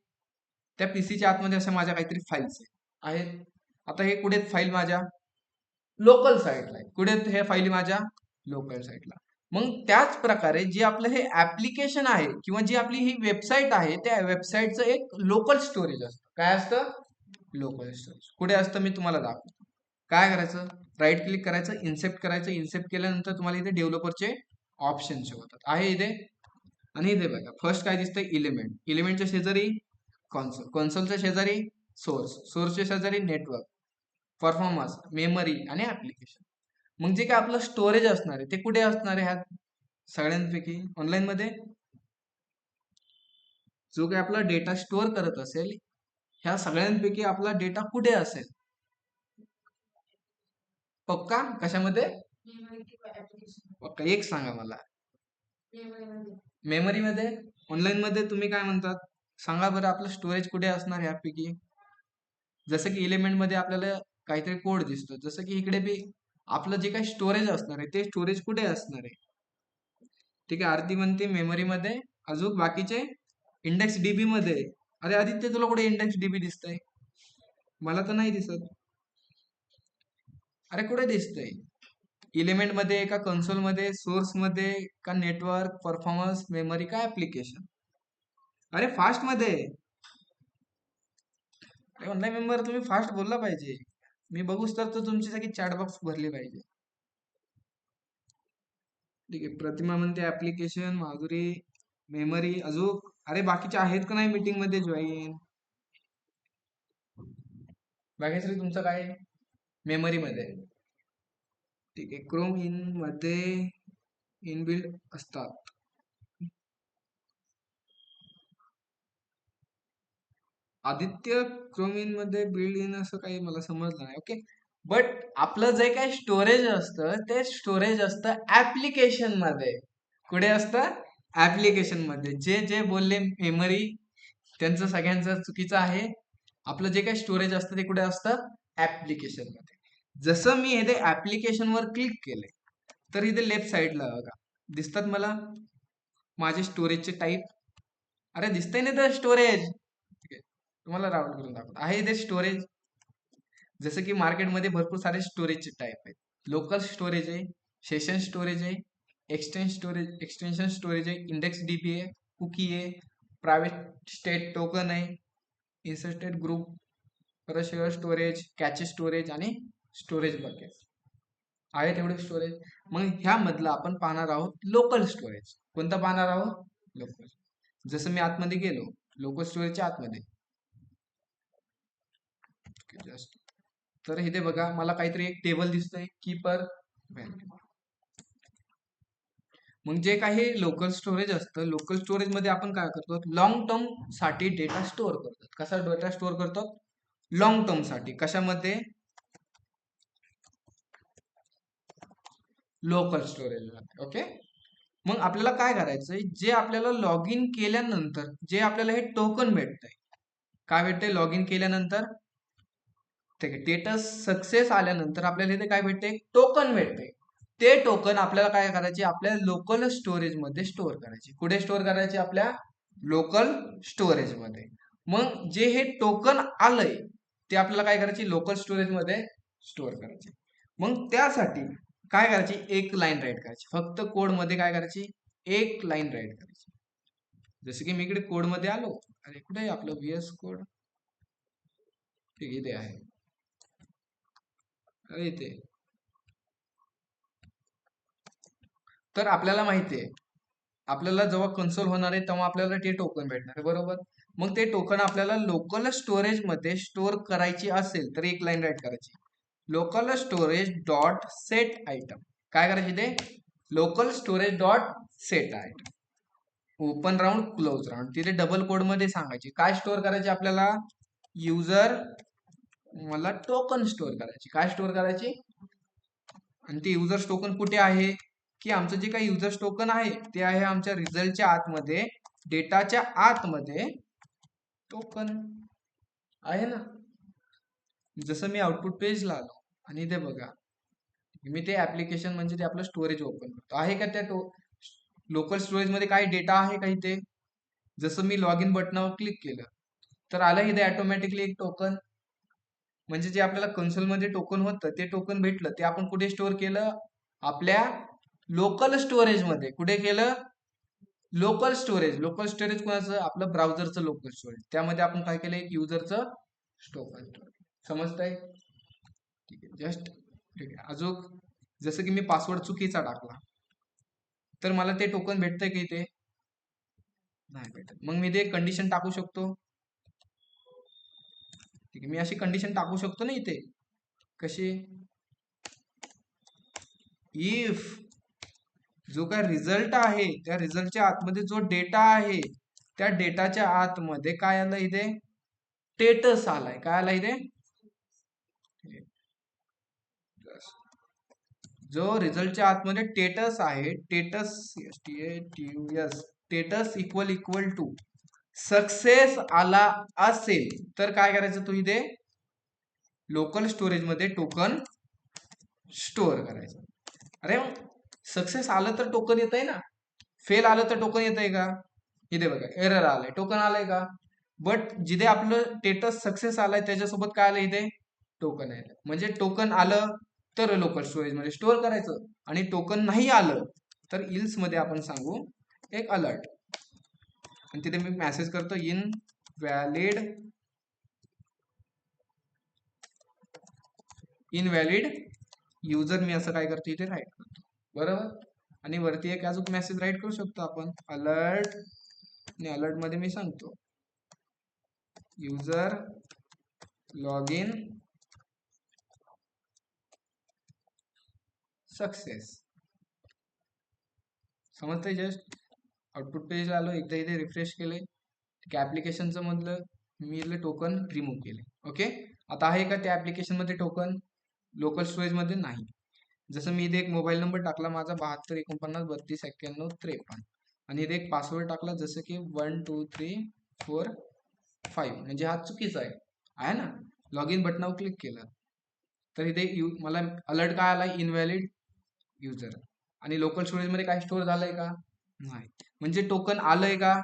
त्या पीसीच्या आतमध्ये अशा माझ्या काहीतरी फाईल्स आहेत. आता हे कुठे फाईल माझ्या लोकल साईटला आहे, कुठे हे फाईली माझ्या लोकल साईटला. मग त्याच प्रकारे जे आपलं हे ऍप्लिकेशन आहे किंवा जी आपली ही वेबसाईट आहे त्या वेबसाईटचं एक लोकल स्टोरेज असतं. काय असतं? Local storage. कुठे असतं मी तुम्हाला दाखवतो. काय करायचं, राईट क्लिक करायचं, इन्सेप्ट करायचं. इन्सेप्ट केल्यानंतर तुम्हाला इथे डेव्हलपरचे ऑप्शन शो होतात, आहे इथे. आणि इथे बघा फर्स्ट काय दिसतंय, इलिमेंट. इलिमेंटच्या शेजारी कॉन्सोल, कॉन्सोलच्या शेजारी सोर्स, सोर्सच्या शेजारी नेटवर्क, परफॉर्मन्स, मेमरी आणि ऍप्लिकेशन. मग जे काय आपलं स्टोरेज असणार आहे ते कुठे असणार आहे ह्यात सगळ्यांपैकी ऑनलाईन मध्ये? जो काही आपला डेटा स्टोअर करत असेल ह्या सगळ्यांपैकी आपला डेटा कुठे असेल? पक्का कशामध्ये? पक्का एक सांगा मला. मेमरी मध्ये. ऑनलाईन मध्ये तुम्ही काय म्हणतात सांगा बरं, आपलं स्टोरेज कुठे असणार ह्यापैकी? जसं की एलिमेंट मध्ये आपल्याला काहीतरी कोड दिसतो, जसं की इकडे बी आपलं जे काही स्टोरेज असणार आहे ते स्टोरेज कुठे असणार आहे? ठीक आहे, आरती म्हणते मेमरी मध्ये, अजून बाकीचे इंडेक्स डीबी मध्ये. अरे आदित्य, तुला कुठे इंडेक्स डीबी दिसतंय? मला तर नाही दिसत. अरे कुठे दिसतंय? एलिमेंट मध्ये का कन्सोल मध्ये, सोर्स मध्ये का नेटवर्क, परफॉर्मन्स, मेमरी का ऍप्लिकेशन? अरे फास्ट मध्ये. अरे ऑनलाईन मेंबर तुम्ही फास्ट बोलला पाहिजे, मी बघूच तर तुमची सगळी चॅट बॉक्स भरली पाहिजे. ठीक आहे, प्रतिमा म्हणते ऍप्लिकेशन, माधुरी मेमरी, अजून अरे बाकीचे आहेत का नाही मीटिंग मध्ये जॉईन? भाग्यश्री तुमचं काय मेमरी मध्ये? ठीक आहे, क्रोम इन मध्ये इनबिल्ड असतात. आदित्य, क्रोम इन मध्ये बिल्ड इन असं काही मला समजलं नाही. ओके, बट आपलं जे काही स्टोरेज असतं ते स्टोरेज असतं ऍप्लिकेशन मध्ये. कुठे असतं? ऍप्लिकेशन मध्ये. जे जे बोलले मेमरी त्यांचं सगळ्यांचं चुकीचं आहे. आपलं जे काही स्टोरेज असतं ते कुठे असतं? ऍप्लिकेशन मध्ये. जसं मी इथे ऍप्लिकेशन वर क्लिक केले तर इथे लेफ्ट साईडला बघा दिसतात मला माझे स्टोरेजचे टाईप. अरे दिसतंय ना तर स्टोरेज. ठीक आहे, तुम्हाला राऊंड करून दाखवतो, आहे इथे स्टोरेज. जसं की मार्केटमध्ये भरपूर सारे स्टोरेजचे टाईप आहेत. लोकल स्टोरेज आहे, सेशन स्टोरेज आहे, एक्सटेन्शन स्टोरेज आहे, इंडेक्स डीबी आहे, कुकी आहे, प्रायव्हेट स्टेट टोकन आहे, इन्सर्टेड ग्रुप, परत शेअर स्टोरेज, कॅचे स्टोरेज आणि स्टोरेज बकेट आहे तेवढे स्टोरेज. मग ह्यामधलं आपण पाहणार आहोत लोकल स्टोरेज. कोणतं पाहणार आहोत? लोकल. जसं मी आतमध्ये गेलो लोकल स्टोरेजच्या आतमध्ये, जस्ट तर इथे बघा मला काहीतरी एक टेबल दिसतंय, कीपर व्हॅल्यू. मग जे काही लोकल स्टोरेज असतं, लोकल स्टोरेज मध्ये आपण काय करतो, लॉंग टर्म साठी डेटा स्टोअर करतो. कसा डेटा स्टोअर करतो? लॉंग टर्म साठी. कशामध्ये? लोकल स्टोरेज मध्ये. ओके, मग आपल्याला काय करायचंय, जे आपल्याला लॉग इन केल्यानंतर जे आपल्याला हे टोकन भेटतंय, काय भेटतंय लॉग इन केल्यानंतर? स्टेटस सक्सेस आल्यानंतर आपल्याला इथे काय भेटते? टोकन भेटते. ते टोकन आपल्याला काय करायचे? आपल्या लोकल स्टोरेज मध्ये स्टोअर करायचे. कुठे स्टोअर करायचे? आपल्या लोकल स्टोरेज मध्ये. मग जे हे टोकन आलंय ते आपल्याला काय करायचे? लोकल स्टोरेज मध्ये स्टोअर करायचे. मग त्यासाठी काय करायची? एक लाईन राईट करायची. फक्त कोड मध्ये काय करायची? एक लाईन राईट करायची. जसं की मी इकडे कोड मध्ये आलो. अरे कुठे आहे आपलं व्हीएस कोड? ठीक इथे आहे. अरे इथे. तर आपल्याला माहिती आहे आपल्याला जेव्हा कन्सोल होणार आहे तेव्हा आपल्याला ते टोकन भेटणार आहे, बरोबर. मग ते टोकन आपल्याला लोकल स्टोरेज मध्ये स्टोअर करायची असेल तर एक लाईन राईट करायची. Local storage dot set item. काय करायचे ते? Local storage dot set item. Open round, close round. तिथे डबल कोड मध्ये सांगायचे काय स्टोअर करायचे आपल्याला? युजर मला टोकन स्टोअर करायची. काय स्टोअर करायची? आणि ते युजर्स टोकन कुठे आहे की आमचं जे काही युजर्स टोकन आहे ते आहे आमच्या रिझल्टच्या आतमध्ये, डेटाच्या आतमध्ये टोकन आहे ना. जसं मी आउटपुट पेजला आलो आणि ते बघा, मी ते ऍप्लिकेशन म्हणजे ते आपलं स्टोरेज ओपन करतो, आहे का त्या लोकल स्टोरेज मध्ये काही डेटा आहे का इथे. जसं मी लॉग इन बटनावर क्लिक केलं तर आलं इथे ऑटोमॅटिकली एक टोकन, म्हणजे जे आपल्याला कन्सोल मध्ये टोकन होतं ते टोकन भेटलं, ते आपण कुठे स्टोअर केलं, आपल्या लोकल स्टोरेज मध्ये. कुठे केलं, लोकल स्टोरेज. लोकल स्टोरेज कोणाचं, आपलं ब्राउझरचं लोकल स्टोरेज. त्यामध्ये आपण काय केलं, एक युजरचं टोकन स्टोरेज. समजतंय, ठीक आहे. जस्ट ठीक आहे. अजून जसं की मी पासवर्ड चुकीचा टाकला तर मला ते टोकन भेटतंय की ते नाही भेटत. मग मी ते कंडिशन टाकू शकतो, ठीक आहे. मी अशी कंडिशन टाकू शकतो ना इथे. कशी, इफ जो काय रिझल्ट आहे त्या रिझल्टच्या आतमध्ये जो डेटा आहे त्या डेटाच्या आतमध्ये काय आलं इथे, स्टेटस आलाय. काय आलाय इथे, जो रिझल्टच्या आतमध्ये स्टेटस आहे, स्टेटस इक्वल टू सक्सेस आला असेल तर काय करायचं, तू इथे लोकल स्टोरेज मध्ये टोकन स्टोअर करायचं. अरे सक्सेस आलं तर टोकन येत आहे ना, फेल आलं तर टोकन येत आहे का. इथे बघा एरर आलाय, टोकन आलंय का. बट जिथे आपलं स्टेटस सक्सेस आलाय त्याच्यासोबत काय आलं इथे, टोकन आहे. म्हणजे टोकन आलं तर लोकल स्टोरेज मध्ये स्टोअर करायचं, आणि टोकन नाही आलं तर इल्स मध्ये आपण सांगू एक अलर्ट, आणि तिथे मी मेसेज करतो इनव्हॅलिड युजर. मी असं काय करतो इथे राईट करतो, बरोबर. आणि वरती एक अजून मेसेज राईट करू शकतो आपण, अलर्ट. आणि अलर्ट मध्ये मी सांगतो युजर लॉग इन सक्सेस. समजतंय. जस्ट आउटपुट पेज आलो, एकदा इथे रिफ्रेश केले, ठीक आहे. ऍप्लिकेशनचं मधलं मी इथले टोकन रिमूव्ह केले. ओके, आता आहे का त्या ऍप्लिकेशन मध्ये टोकन, लोकल स्टोरेज मध्ये नाही. जसं मी इथे एक मोबाईल नंबर टाकला माझा 72 49 32 91 53, आणि इथे एक पासवर्ड टाकला जसं की 1234 5, म्हणजे हा चुकीचा आहे ना. लॉग इन बटनावर क्लिक केलं तर इथे मला अलर्ट काय आला, इनव्हॅलिड युजर. आणि लोकल स्टोरेज मध्ये काय स्टोअर झालंय का, नाही. म्हणजे टोकन आलंय का,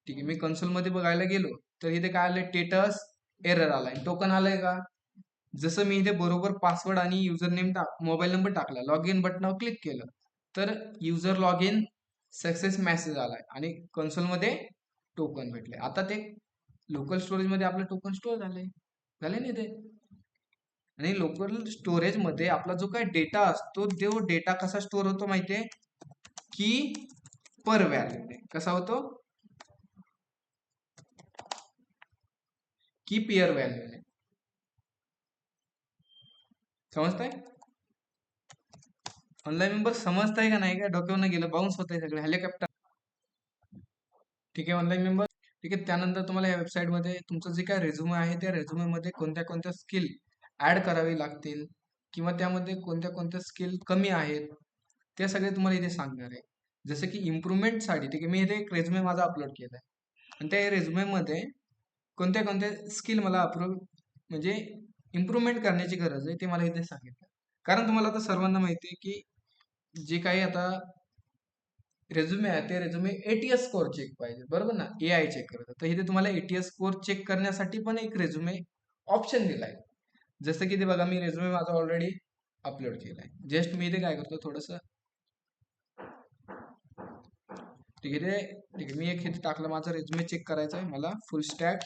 ठीक आहे. मी कन्सोल मध्ये बघायला गेलो तर इथे काय आलंय, स्टेटस एरर आलाय. टोकन आलंय का. जसं मी इथे बरोबर पासवर्ड आणि युजर नेम मोबाईल नंबर टाकला, लॉग इन बटनावर क्लिक केलं तर user log in success message आलाय आणि कन्सोल मध्ये टोकन भेटले. आता ते लोकल स्टोरेज मध्ये आपलं टोकन स्टोअर झाले नाही ते. आणि लोकल स्टोरेज मध्ये आपला जो काही डेटा असतो तो डेटा कसा स्टोअर होतो माहितीये, की पर व्हॅल्यू. कसा होतो, की पेअर व्हॅल्यू. समजताय, ऑनलाईन मेंबर समजताय का नाही, का डोक्यावर गेलं, बाउन्स होत आहे सगळे हेलिकॉप्टर. ठीक आहे ऑनलाईन मेंबर, ठीक आहे. त्यानंतर तुम्हाला या वेबसाईट मध्ये तुमचं जे काय रेझ्युमे आहे त्या रेझ्युमे मध्ये कोणत्या कोणत्या स्किल ऍड करावी लागतील, किंवा त्यामध्ये कोणत्या कोणत्या स्किल कमी आहेत ते सगळे तुम्हाला इथे सांगणार आहे. जसं की इम्प्रुव्हमेंटसाठी, ठीक आहे, मी इथे एक रेझ्युमे माझा अपलोड केला आहे, आणि त्या रेझ्युमे मध्ये कोणत्या कोणत्या स्किल मला म्हणजे इम्प्रुव्हमेंट करण्याची गरज आहे ते मला इथे सांगितलं. कारण तुम्हाला आता सर्वांना माहिती आहे की जे काही आता रेझ्युमे आहे ते रेझ्युमे एटीएस स्कोर चेक पाहिजे, बरोबर ना. एआय चेक करत, तर इथे तुम्हाला एटीएस स्कोर चेक करण्यासाठी पण एक रेझ्युमे ऑप्शन दिलाय. जसं की ते बघा, मी रेझ्युमे माझा ऑलरेडी अपलोड केलाय. जस्ट मी इथे काय करतो, थोडस ठीक आहे, ठीक आहे, मी एक इथे टाकलं, माझा रेझ्युमे चेक करायचा आहे मला, फुल स्टॅक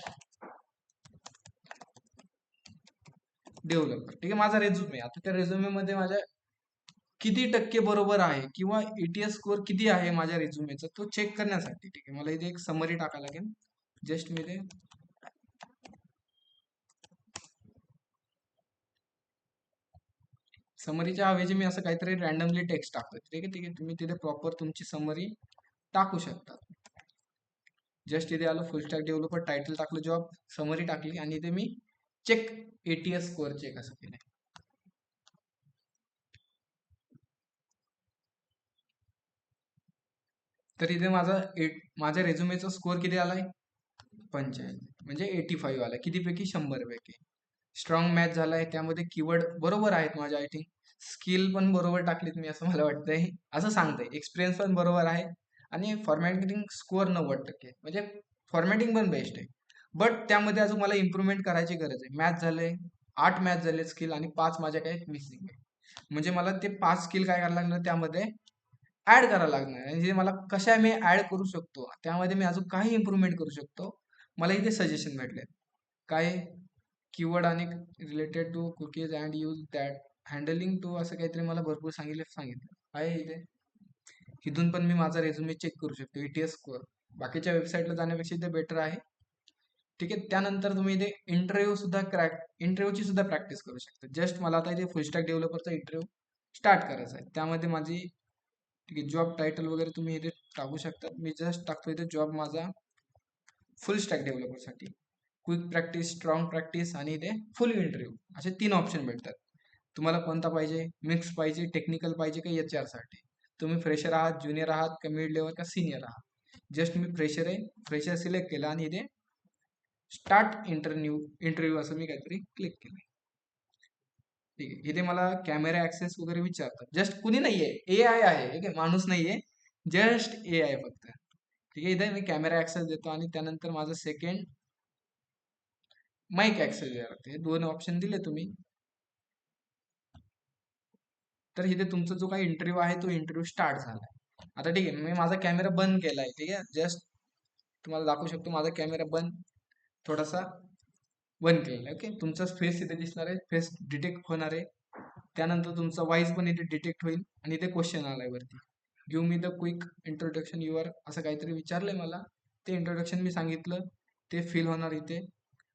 डेव्हलपर. ठीक आहे, माझा रेझ्युमे, आता त्या रेझ्युमे मध्ये माझ्या किती टक्के बरोबर आहे किंवा एटीएस स्कोर किती आहे माझ्या रेझ्युमेचा तो चेक करण्यासाठी, ठीक आहे, मला इथे एक समरी टाकायला लागेल. जस्ट मी ते समरीच्या ऐवजी मी असं काहीतरी रॅन्डमली टेक्स्ट टाकतो. ठीक आहे, ठीक आहे, तुम्ही तिथे प्रॉपर तुमची समरी टाकू शकता. जस्ट इथे आलो, फुल स्टॅक डेव्हलपर, टायटल टाकलं जॉब, समरी टाकली, आणि इथे मी चेक एटीएस स्कोअर चेक असं केलंय. तर इथे माझ्या रेझ्युमेचा स्कोअर किती आलाय 85, म्हणजे 85 आला. कितीपैकी 100 पैकी. स्ट्रॉंग मॅच झालाय, त्यामध्ये कीवर्ड बरोबर आहेत माझ्या. आय थिंक स्किल पण बरोबर टाकलीत मी, असं मला वाटतंय, असं सांगतंय. एक्सपिरियन्स पण बरोबर आहे आणि फॉर्मॅटिंग स्कोअर 90%, म्हणजे फॉर्मॅटिंग पण बेस्ट आहे. बट त्यामध्ये अजून मला इम्प्रूव्हमेंट करायची गरज आहे. मॅच झालंय 8 मॅच झाले स्किल आणि 5 माझ्या काय मिसिंग आहे. म्हणजे मला ते 5 स्किल काय करायला लागणार त्यामध्ये ऍड करायला लागणार, आणि जे मला कशा मी ऍड करू शकतो त्यामध्ये मी अजून काही इम्प्रूव्हमेंट करू शकतो. मला इथे सजेशन भेटले काय, कीवर्ड आणि related to cookies and use that handling to, असं काहीतरी मला भरपूर सांगितलं आहे इथे. इथून पण मी माझा रेझ्युमे चेक करू शकतो, ETS स्कोअर बाकीच्या वेबसाईटला जाण्यापेक्षा इथे बेटर आहे. ठीक आहे. त्यानंतर तुम्ही इथे इंटरव्ह्यूची सुद्धा प्रॅक्टिस करू शकता. जस्ट मला आता इथे फुल स्टॅक डेव्हलपरचा इंटरव्ह्यू स्टार्ट करायचा आहे. त्यामध्ये माझी ठीक आहे जॉब टायटल वगैरे तुम्ही इथे टाकू शकता. मी जस्ट टाकतो इथे जॉब माझा फुल स्टॅक डेव्हलपरसाठी. क्विक प्रॅक्टिस, स्ट्रॉंग प्रॅक्टिस आणि इथे फुल इंटरव्ह्यू, असे 3 ऑप्शन भेटतात. तुम्हाला कोणता पाहिजे, मिक्स पाहिजे, टेक्निकल पाहिजे का HR साठी. तुम्ही फ्रेशर आहात, ज्युनियर आहात का मिड लेवल का सिनियर आहात. जस्ट मी फ्रेशर आहे, फ्रेशर सिलेक्ट केला आणि इथे स्टार्ट इंटरव्ह्यू असं मी काहीतरी क्लिक केलं. ठीक आहे. इथे मला कॅमेरा ऍक्सेस वगैरे विचारतात. जस्ट कुणी नाहीये, AI आहे. ठीक आहे, माणूस नाहीये, जस्ट AI फक्त. ठीक आहे. इथे मी कॅमेरा ऍक्सेस देतो आणि त्यानंतर माझं सेकंड माईक ऍक्सेस द्यायला लागते. हे 2 ऑप्शन दिले तुम्ही, तर इथे तुमचा जो काही इंटरव्ह्यू आहे तो इंटरव्ह्यू स्टार्ट झाला. आता ठीक आहे, मी माझा कॅमेरा बंद केलाय. ठीक आहे, जस्ट तुम्हाला दाखवू शकतो माझा कॅमेरा थोडासा बंद केलेला आहे. ओके, तुमचा फेस इथे दिसणार आहे, फेस डिटेक्ट होणार आहे. त्यानंतर तुमचा वॉइस पण इथे डिटेक्ट होईल आणि इथे क्वेश्चन आलाय वरती, give me the quick introduction your, असं काहीतरी विचारलंय मला. ते इंट्रोडक्शन मी सांगितलं, ते फिल होणार इथे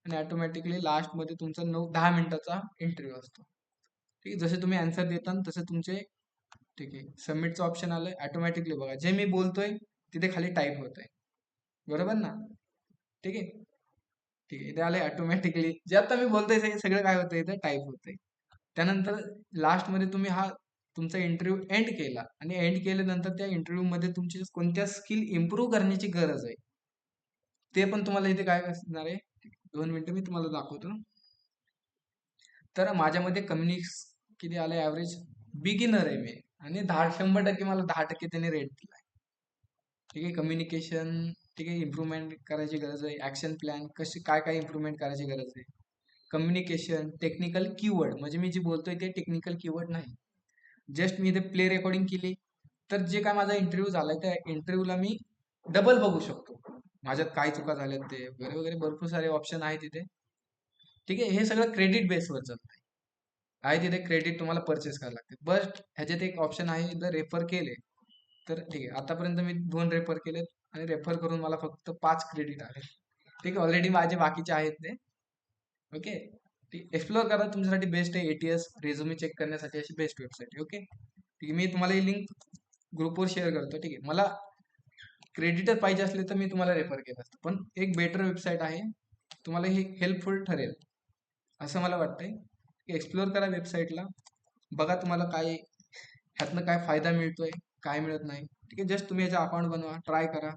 आणि ऑटोमॅटिकली लास्टमध्ये तुमचा 9-10 मिनिटाचा इंटरव्ह्यू असतो. ठीक आहे, जसे तुम्ही आन्सर देता तसे तुमचे, ठीक आहे, सबमिटचं ऑप्शन आलंय. ऑटोमॅटिकली बघा जे मी बोलतोय तिथे खाली टाईप होत आहे, बरोबर ना. ठीक आहे. ठीक आहे, इथे आले ऑटोमॅटिकली, जे आता मी बोलतोय ते सगळं काय होतंय इथे टाईप होतंय. त्यानंतर लास्टमध्ये तुम्ही हा तुमचा इंटरव्ह्यू एंड केला आणि एंड केल्यानंतर त्या इंटरव्ह्यू मध्ये तुमची कोणत्या स्किल इम्प्रूव्ह करण्याची गरज आहे ते पण तुम्हाला इथे काय असणार आहे. 2 मिनिटं मी तुम्हाला दाखवतो. तर माझ्यामध्ये कम्युनिक्स किती आलं ॲव्हरेज, बिगिनर आहे मी, आणि 100% मला 10% त्याने रेट दिला. ठीक आहे, कम्युनिकेशन, ठीक आहे, इम्प्रूव्हमेंट करायची गरज आहे. ऍक्शन प्लॅन कशी काय काय इम्प्रूव्हमेंट करायची गरज आहे. कम्युनिकेशन, टेक्निकल कीवर्ड, म्हणजे मी जे बोलतोय ते टेक्निकल कीवर्ड नाही. जस्ट मी इथे प्ले रेकॉर्डिंग केली, तर जे काय माझा इंटरव्ह्यू झालाय त्या इंटरव्ह्यूला मी डबल बघू शकतो, माझ्यात काय चुका झाल्यात ते वगैरे वगैरे, भरपूर सारे ऑप्शन आहेत तिथे. ठीक आहे, हे सगळं क्रेडिट बेसवर चालतंय. आहे तिथे क्रेडिट तुम्हाला परचेस करायला लागते. बट ह्याच्यात एक ऑप्शन आहे, जर रेफर केले तर ठीक आहे. आतापर्यंत मी 2 रेफर केलेत आणि रेफर करून मला फक्त 5 क्रेडिट आले. ठीक आहे, ऑलरेडी माझे बाकीचे आहेत ते. ओके, ठीक, एक्सप्लोर करा, तुमच्यासाठी बेस्ट आहे. ATS रेझ्युमे चेक करण्यासाठी अशी बेस्ट वेबसाईट आहे. ओके, ठीक आहे, मी तुम्हाला ही लिंक ग्रुपवर शेअर करतो. ठीक आहे, मला क्रेडिटर पाहिजे असले तर मी तुम्हाला रेफर केलं असतं, पण एक बेटर वेबसाईट आहे, तुम्हाला हे हेल्पफुल ठरेल असं मला वाटतंय. एक्सप्लोर करा वेबसाईटला, बघा तुम्हाला काय ह्यातनं काय फायदा मिळतोय, काय मिळत नाही. ठीक आहे, जस्ट तुम्ही याचा अकाउंट बनवा, ट्राय करा.